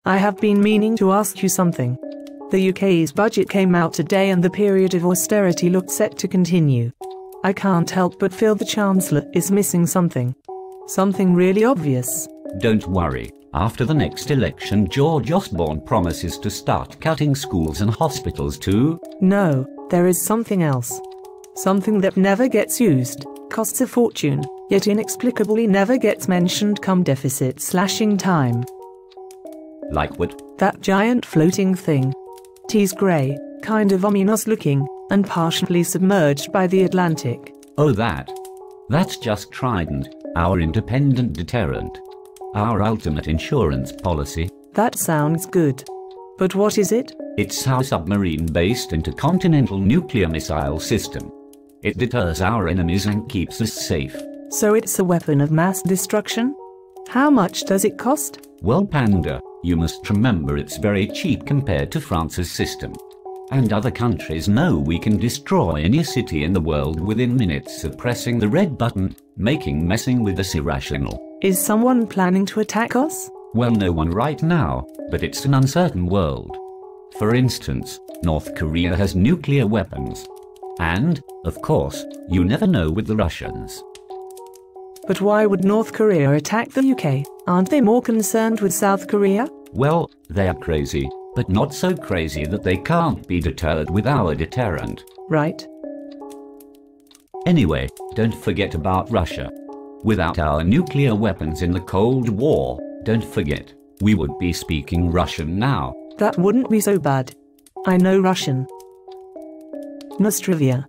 I have been meaning to ask you something. The UK's budget came out today and the period of austerity looked set to continue. I can't help but feel the Chancellor is missing something. Something really obvious. Don't worry, after the next election George Osborne promises to start cutting schools and hospitals too. No, there is something else. Something that never gets used, costs a fortune, yet inexplicably never gets mentioned come deficit slashing time. Like what? That giant floating thing. It's grey, kind of ominous looking, and partially submerged by the Atlantic. Oh that's just Trident, our independent deterrent. Our ultimate insurance policy. That sounds good. But what is it? It's our submarine-based intercontinental nuclear missile system. It deters our enemies and keeps us safe. So it's a weapon of mass destruction? How much does it cost? Well, Panda, you must remember it's very cheap compared to France's system. And other countries know we can destroy any city in the world within minutes of pressing the red button, making messing with us irrational. Is someone planning to attack us? Well, no one right now, but it's an uncertain world. For instance, North Korea has nuclear weapons. And, of course, you never know with the Russians. But why would North Korea attack the UK? Aren't they more concerned with South Korea? Well, they are crazy, but not so crazy that they can't be deterred with our deterrent. Right. Anyway, don't forget about Russia. Without our nuclear weapons in the Cold War, don't forget, we would be speaking Russian now. That wouldn't be so bad. I know Russian. Nostrovia.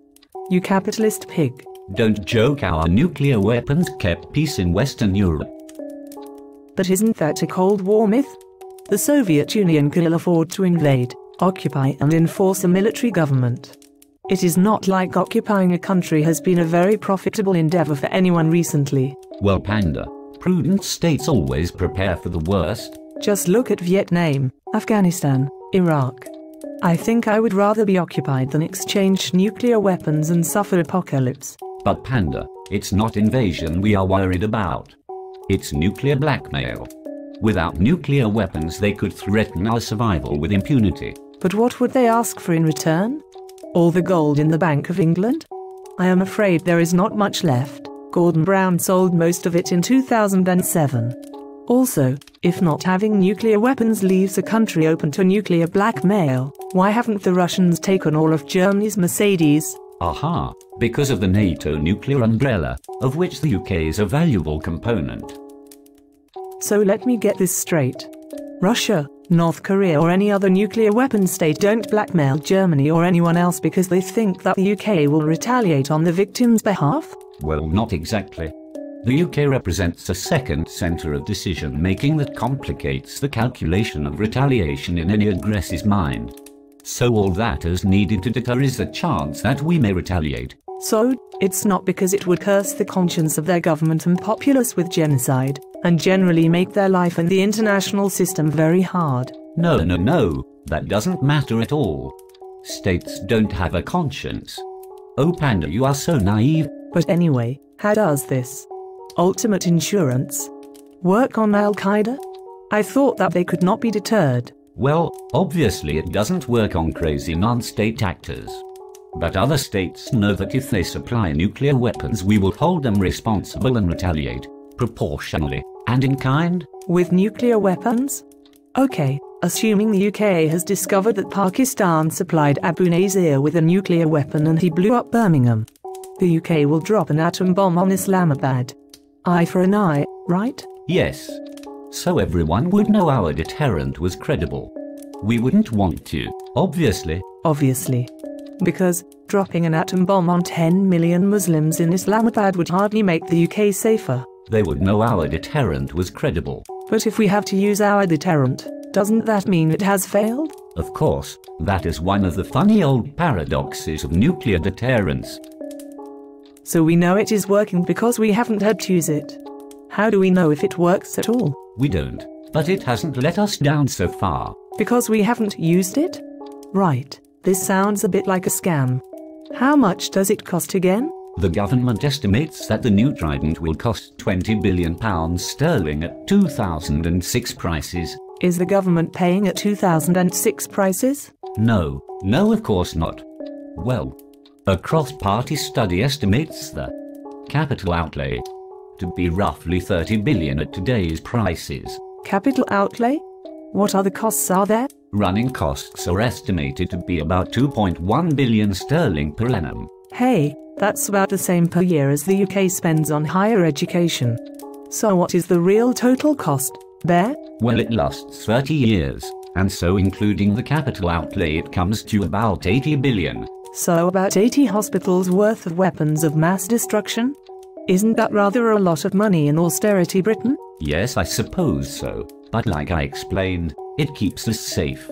You capitalist pig. Don't joke, our nuclear weapons kept peace in Western Europe. But isn't that a Cold War myth? The Soviet Union could ill afford to invade, occupy and enforce a military government. It is not like occupying a country has been a very profitable endeavor for anyone recently. Well, Panda, prudent states always prepare for the worst. Just look at Vietnam, Afghanistan, Iraq. I think I would rather be occupied than exchange nuclear weapons and suffer apocalypse. But Panda, it's not invasion we are worried about. It's nuclear blackmail. Without nuclear weapons they could threaten our survival with impunity. But what would they ask for in return? All the gold in the Bank of England? I am afraid there is not much left. Gordon Brown sold most of it in 2007. Also, if not having nuclear weapons leaves a country open to nuclear blackmail, why haven't the Russians taken all of Germany's Mercedes? Aha, because of the NATO nuclear umbrella, of which the UK is a valuable component. So let me get this straight. Russia, North Korea or any other nuclear weapon state don't blackmail Germany or anyone else because they think that the UK will retaliate on the victims' behalf? Well, not exactly. The UK represents a second centre of decision-making that complicates the calculation of retaliation in any aggressor's mind. So all that is needed to deter is the chance that we may retaliate. So, it's not because it would curse the conscience of their government and populace with genocide, and generally make their life and the international system very hard. No, that doesn't matter at all. States don't have a conscience. Oh Panda, you are so naive. But anyway, how does this ultimate insurance work on Al-Qaeda? I thought that they could not be deterred. Well, obviously it doesn't work on crazy non-state actors. But other states know that if they supply nuclear weapons we will hold them responsible and retaliate, proportionally, and in kind. With nuclear weapons? Okay, assuming the UK has discovered that Pakistan supplied Abu Nazir with a nuclear weapon and he blew up Birmingham. The UK will drop an atom bomb on Islamabad. Eye for an eye, right? Yes. So everyone would know our deterrent was credible. We wouldn't want to, obviously. Obviously. Because dropping an atom bomb on 10 million Muslims in Islamabad would hardly make the UK safer. They would know our deterrent was credible. But if we have to use our deterrent, doesn't that mean it has failed? Of course, that is one of the funny old paradoxes of nuclear deterrence. So we know it is working because we haven't had to use it. How do we know if it works at all? We don't, but it hasn't let us down so far. Because we haven't used it? Right, this sounds a bit like a scam. How much does it cost again? The government estimates that the new Trident will cost £20 billion at 2006 prices, Is the government paying at 2006 prices? No, no, of course not. Well, a cross-party study estimates the capital outlay to be roughly 30 billion at today's prices. Capital outlay? What other costs are there? Running costs are estimated to be about 2.1 billion sterling per annum. Hey, that's about the same per year as the UK spends on higher education. So what is the real total cost, Bear? Well, it lasts 30 years, and so including the capital outlay it comes to about 80 billion. So about 80 hospitals worth of weapons of mass destruction? Isn't that rather a lot of money in austerity Britain? Yes, I suppose so, but like I explained, it keeps us safe.